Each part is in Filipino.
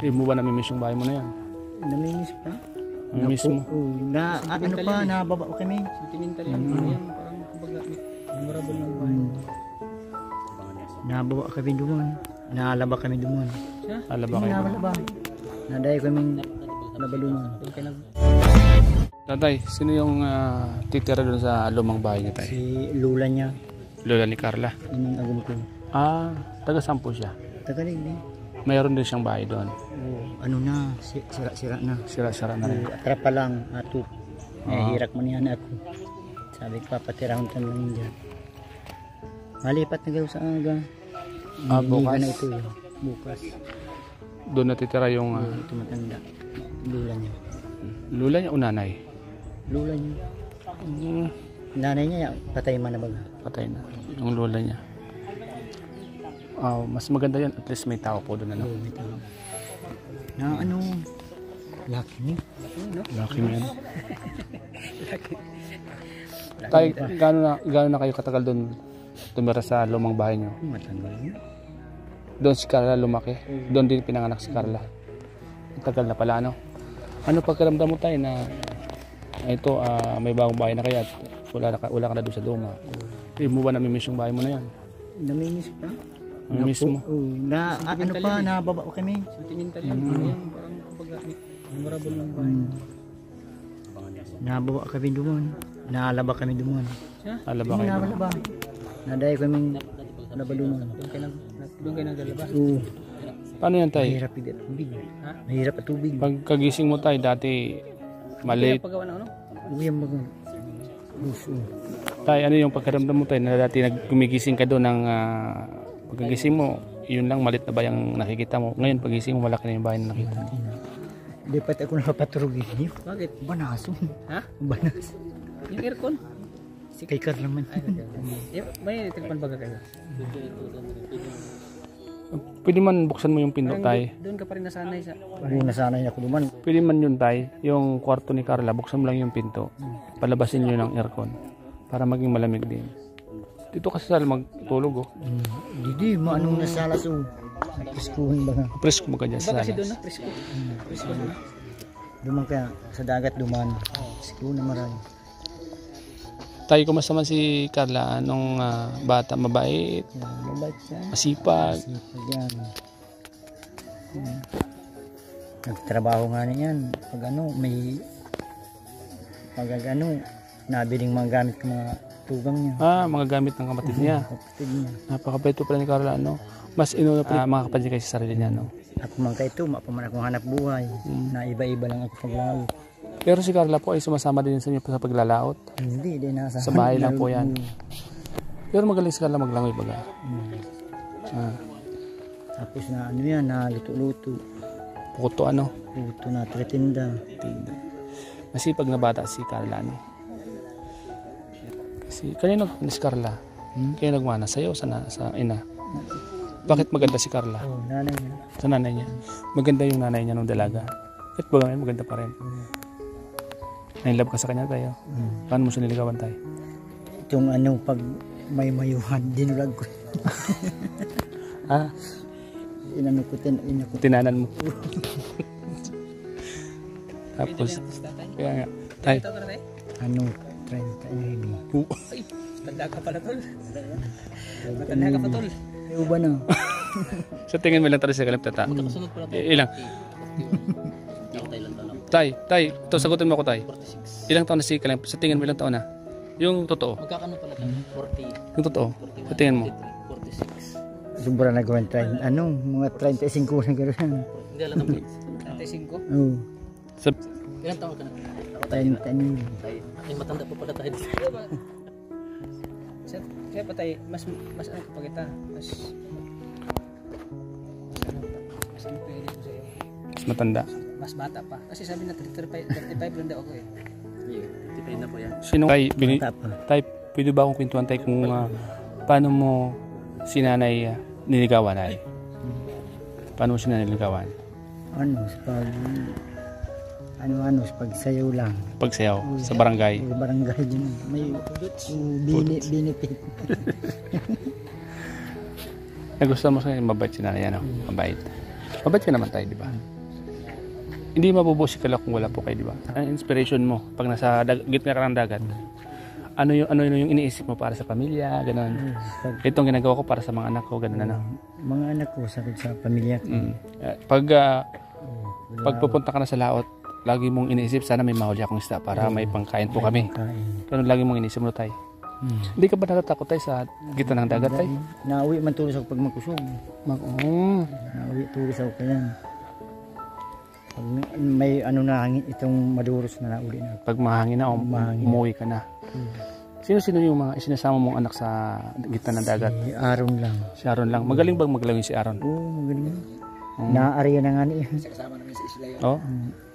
Hindi mo ba namimiss yung bahay mo na yan? Namimiss pa? Namimiss mo? Ano pa, nababa pa kami. Sentimental yan. Yan, parang kumbaga, memorable ng bahay. Nababa kami doon. Naalaba kami doon. Alaba kayo? Naalaba. Nadayo kami nabalungan. Doon kayo Tatay, sino yung titira doon sa lumang bahay niya, tay? Si Lula niya. Lola ni Carla. Yun ang agum ko. Taga saan po siya? Tagalig din. Mayroon din siyang bahay doon. Ano na, sira-sira na. Sira-sira na rin. Atrap pa lang, ato. Hirak mo niyan ako. Sabi ko, papatirahon ka lang dyan. Malipat na gano'n sa aga. Bukas? Na ito yun. Bukas. Doon natitira yung Ito matanda. Lula niya. lula niya o nanay? Lula niya. Nanay niya, patay man na baga. Patay na. Yung lola niya. Mas maganda yan. At least may tao po doon. Ano? May tao. Na ano, laki niya. Lucky mo yan. Tay, gaano na kayo katagal doon tumira sa lumang bahay niyo? Matanggal niya. Doon si Carla lumaki. Doon din pinanganak si Carla. Tagal na pala, ano? Ano pagkaramdam mo, tay, na ito, may bagong bahay na kaya at wala ka na doon sa luma? Hindi mo ba namimiss yung bahay mo na yan? Namimiss pa? Namimiss mo? Ano pa, nababa pa kami. sentimental yan. Yan, parang kumbaga, memorable ng bahay. Nababa kami doon. Naalaba kami doon. Alaba kayo doon? Naalaba. Nadayo kami nabalungan. Doon kayo naglalaba. Oo. Paano yan, tay? Mahirap yung tubig. Mahirap ang tubig. Pagkagising mo, tay, dati maliit. Paggawa ng ano? Uwi ang mga gusto. Tay, ano yung pagkaramdam mo, tay, na dati gumigising ka doon ng pagkagising mo, yun lang, malit na ba yung nakikita mo? Ngayon, pagising mo, malaki na yung bahay na nakita mo. Hindi pati ako napaturugin. Bakit? Banaso. Ha? Banas. Yung aircon? Kay Carl naman. May tilpan baga kayo? Pwede man buksan mo yung pinto, tay. Doon ka pa rin nasanay sa Hindi nasanay ako duman. Pwede man yun, tay. Yung kwarto ni Carla, buksan mo lang yung pinto. Palabasin nyo ng aircon para maging malamig din. Dito kasi sal magtulog, oh. Hindi, maanong nasala so. Piskuhin ba nga. Presko mo ka dyan sa kasi doon salas. na, presko. Presko na. Duman kaya sa dagat duman. Piskuhin na marami. Tay, kumusta man si Carla? Anong bata? Mabait? Mabait siya. Masipag? Sipag yan. Nagtrabaho nga niyan. Pag ano, nabiling mga gamit ng mga tugang niya. Mga gamit ng kapatid niya. Kapatid niya. Napakabait po pala ni Carla, ano? Mas inuna pa mga kapatid niya kaysa sarili niya, no? Ako man kayo ito, mapaman akong hanap buhay. Na iba-iba lang ako paglaot. Pero si Carla po ay sumasama din sa inyo sa paglalaot. Hindi, nasa Sa bahay lang po yan. Pero magaling si Carla maglangoy baga. Tapos na ano yan, na luto-luto. Puto ano? Luto na tretinda. Masipag na bata si Carla, no? Kasi kanino si Carla? Kaya nagmana sa'yo sa ina. Bakit maganda si Carla? Oh, nanay niya. Sa nanay niya. Maganda yung nanay niya nung dalaga. At baga ngayon maganda pa rin. Nainlove ka sa kanya, tayo. Paano mo siya niligawan, tayo? Itong ano, pag may mayuhan, dinulag ko. Inano ko, Tinanan mo. Tapos, kaya nga, tayo. Ito ka na tayo? Ano, 30 yun. Ay, tanda ka pala tol. Matanda ka pa tol. Ay, uba na. Sa tingin mo lang tayo sa kalap tata. Kasunod pala tayo. Ilang? Tay, ito sagutin mo ako, tay. Ilang taon na si Kalim? Sa tingin mo ilang taon na? Yung totoo. Magkakano pala tayo? 40. Yung totoo. Sa tingin mo. 46. Sobra na gawin, mga 35 na gano'n. Hindi alam naman. 35? Oo. Ilang taon ka na? 30 na yun. Ay, matanda pa pala tayo. Kaya pa tayo, mas ano kapag kita, mas ano pwede ko sa'yo. Mas matanda. Mas bata pa. Kasi sabi na 35 lang daw ako eh. Yeah, 35 na po yan. Sino? Tay, Bata pa. tay, pwede ba akong kwentuhan, tay, kung paano mo si nanay niligawan, ay? Paano mo si nanay niligawan? Ano, sa pagsayaw lang. Pagsayaw sa barangay. Sa barangay din. May benefit. Nagustuhan mo sa mabait si nanay, ano? Mabait. Mabait ka naman tayo, di ba? Hindi mabubuo si Carla kung wala po kayo, di ba? Ang inspiration mo pag nasa gitna ka ng dagat. Ano yung iniisip mo para sa pamilya, gano'n. Itong ginagawa ko para sa mga anak ko, gano'n ano. Mga anak ko sa pamilya ko. Pag pupunta ka na sa laot, lagi mong iniisip, sana may mahuli akong isda para may pangkain po kami. Ganun lagi mong iniisip mo tayo. Hindi ka ba natatakot tayo sa gitna ng dagat tayo? Nauwi man tulos ako pag magkusog. Nauwi tulos ako kaya. Pag may ano na hangin, itong maduros na nauli na. Pag mahangin na, umuwi ka na. Sino-sino yung mga isinasama mong anak sa gitna ng dagat? Si Aaron lang. Si Aaron lang. Magaling bang maglawin si Aaron? Oo, magaling. Naariya na nga niya. Kasama namin sa isla yun. Oh?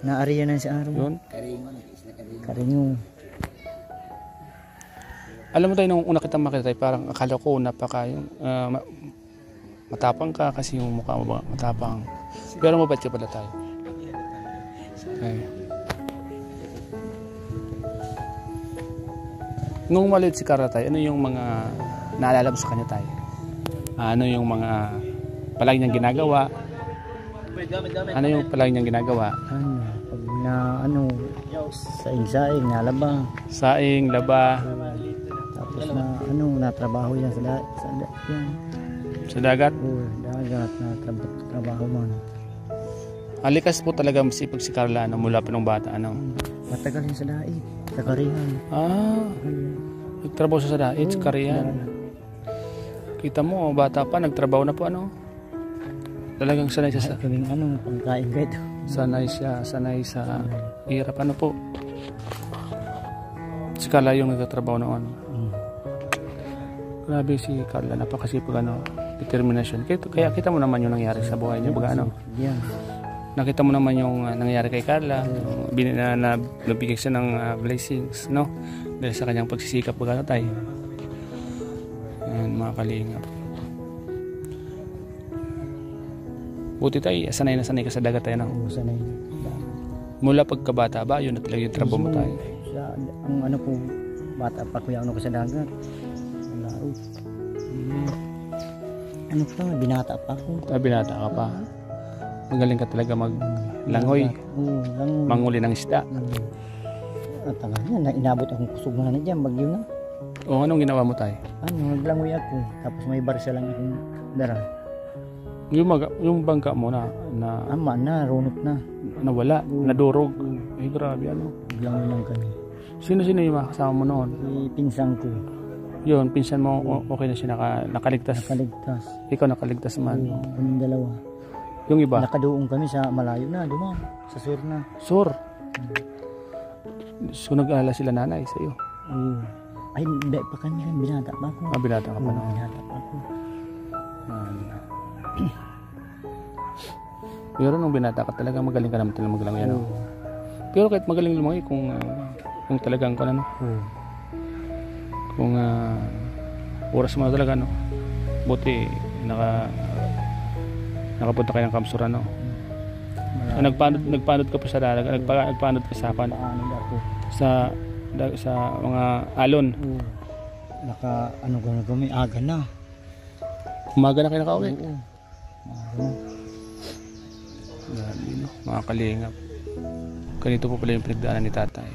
Naariya na si Aaron. Yun? Karingo, isla Karingo. Karingo. Alam mo tayo, nung una kitang makita tayo, parang akala ko matapang ka kasi yung mukha mo ba matapang. Pero mabait ka pala tayo. Okay. Nung maliit si Carla tayo, ano yung mga naalala mo sa kanya tayo? Ano yung mga palagi niyang ginagawa? Ano yung palagi niyang ginagawa? Pag saing-saing, nalaba. Saing, laba. Tapos natrabaho yan yan. Sa dagat? Oo, dagat na trabaho man. Alikas po talaga masipag si Carla mula pa nung bata. Matagal yun sa daig. Sa Karihan. Nagtrabaho sa dait, sa Karihan. Kita mo, bata pa, nagtrabaho na po Talagang sanay siya sa... Kaming pangkain ka ito. Sanay sa hirap. Ano po? Si Carla yung nagtatrabaho noon. Grabe si Carla, napakasipag determination. Kaya kita mo naman yung nangyari sa buhay niya. Yeah. Nakita mo naman yung nangyari kay Carla. Nabigyan siya ng blessings, no? Dahil sa kanyang pagsisikap tayo. Ayan, mga kalingap. Buti tayo, sanay na sanay ka sa dagat tayo, no? Oo, sanay. Mula pagkabata ba, yun na talaga yung trabaho mo tayo? Ang po, bata pa kuya ko sa dagat. Laro. Binata pa ako. Binata ka pa. Magaling ka talaga maglangoy. Langoy. Manguli ng isda. At inabot akong kusog na dyan, bagyo na. O anong ginawa mo tayo? Naglangoy ako. Tapos may barsa lang akong dara. Yung bangka mo runot na. Nawala, nadurog. Ay grabe Naglangoy lang kami. Sino-sino yung mga kasama mo noon? Pinsang ko. Yun, pinsan mo okay na siya nakaligtas. Nakaligtas. Ikaw nakaligtas man. Kaming dalawa. Yung iba? Nakaduong kami sa malayo na, dumang. Sa sur na. Sur? So nag-alala sila nanay sa iyo? Oo. Ay, hindi pa kami lang. Binata pa ako. Binata ka pa na? Binata pa ako. Pero nung binata ka talaga, magaling ka naman talaga maglangoy. Pero kahit magaling lumangoy kung talagang kung oras mo na talaga, buti nakapunta kayo ng Kamsura, nagpanod ka pa sa dagat, nagpanod ka sa mga alon. Kami aga na. Umaga na kayo nakauwi. Mga kalingap, ganito po pala yung pinagdaanan ni tatay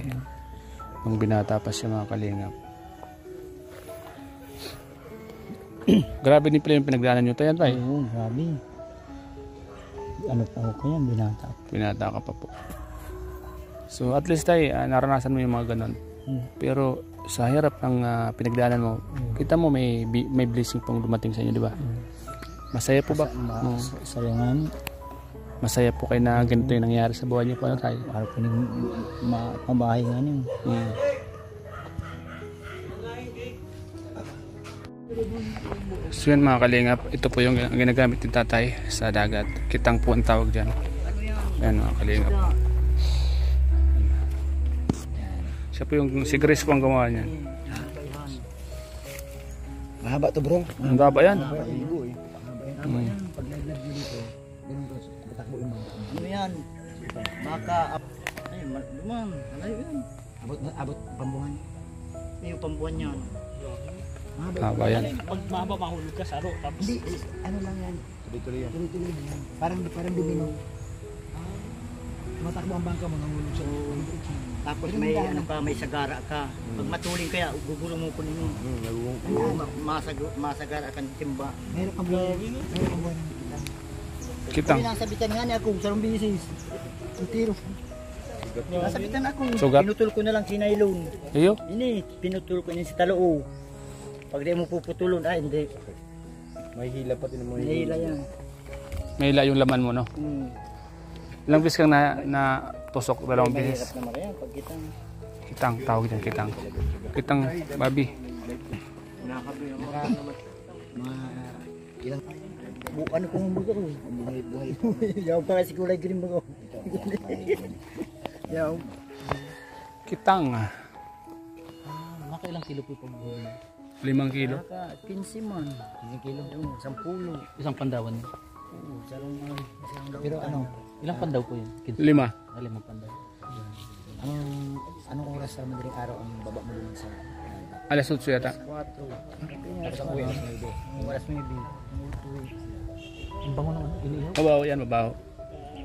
nung binata pa siya, mga kalingap. Grabe din pala yung pinagdaanan nyo tayo. Oo, grabe. Pa ako kaya, binata ka pa po. So at least tayo, naranasan mo yung mga ganon. Pero sa hirap ng pinagdaanan mo, kita mo may blessing pong dumating sa inyo, di ba? Masaya po ba? Masaya nga. Masaya po kayo na ganito yung nangyari sa buhay niyo po, tayo? Para po yung mabahay nga niyo. So yan, mga kalingap, ito po yung ginagamit ni tatay sa dagat. Kitang po ang tawag dyan. Yan, mga kalingap. Siya po yung si Grace po ang gumawa niyan. Mahaba to, bro. Ang haba yan. Ano yan? Baka ay, dumang. Malayo yan. Abot pambuhan. Yung pambuhan yan. Haba yan. Pag mahaba mahulog ka sa aro. Tapos Hindi, ano lang yan. Tuloy-tuloy yan. Tuloy-tuloy na yan. Parang domino. Tumatakbo ang bangka mo, nangulog sa Tapos may ano ka, may sagara ka. Pag matuling kaya, gugulong mo ko ninyo. Masagara ka ng timba. Meron kang buhay. Meron kang buhay ng kitang. Kitang. Kaya nasabitan nga niya ako, sarong bisis. Ang tiro. Nasabitan ako. Sugat? Pinutol ko na lang si nylon. Iyo. Ini, pinutol ko niya si taloo. Pag di mo puputulon, ay hindi. May hila pa din mo. Nahila yan. May ila yung laman mo, no? Ilang beses kang na tusok? Dalawang Mahirap beses. naman kaya pag kitang. Kitang, tawag dyan, kitang. Kitang, babi. Ano kung buka ko? Buhay. Yaw pa kasi kulay green ba ko? Yaw. Kitang. Nakailang kilo po pag 5 kilo. Naka 15 man. 15 kilo. 10. isang pandawan. Oo, sarong Pero ano, Ilang pandaw po yun? 5. Limang pandaw. anong oras sa madaling araw ang baba mo dun sa Alas 8 yata. 4. tapos ang uwi alas 9. Oras mo yung Ang bango ng inihaw. Mabaho yan, mabaho.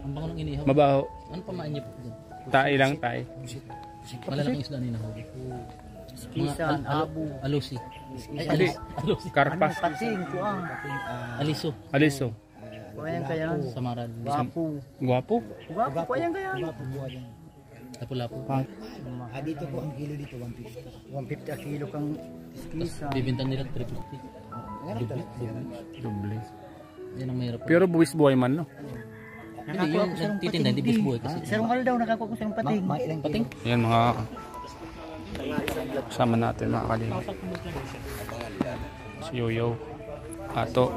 Ang bango ng inihaw. Mabaho. Ano pamain niyo po dyan? Tae lang, tae. Malalaking isda na hinahuli. Kisan, abo. Alusi. Ay, Hindi. alusi. Karpas. Pating ko ang. Aliso. Aliso. Kuya kaya. Samaran. Wapo. Guwapo. Wapo kuya kaya. Lapu-lapu. dito po ang kilo dito 150. 150 a kilo kang kisan. Bibintan nila 350. Doble. Yan ang mahirap. Pero buwis buhay man, no? Hindi, yung nagtitinda, hindi bis buhay kasi. Sarong daw nakakuha ko sa pating. Pating. Yan mga kasama natin mga kalingap. Si Yoyo. Ato.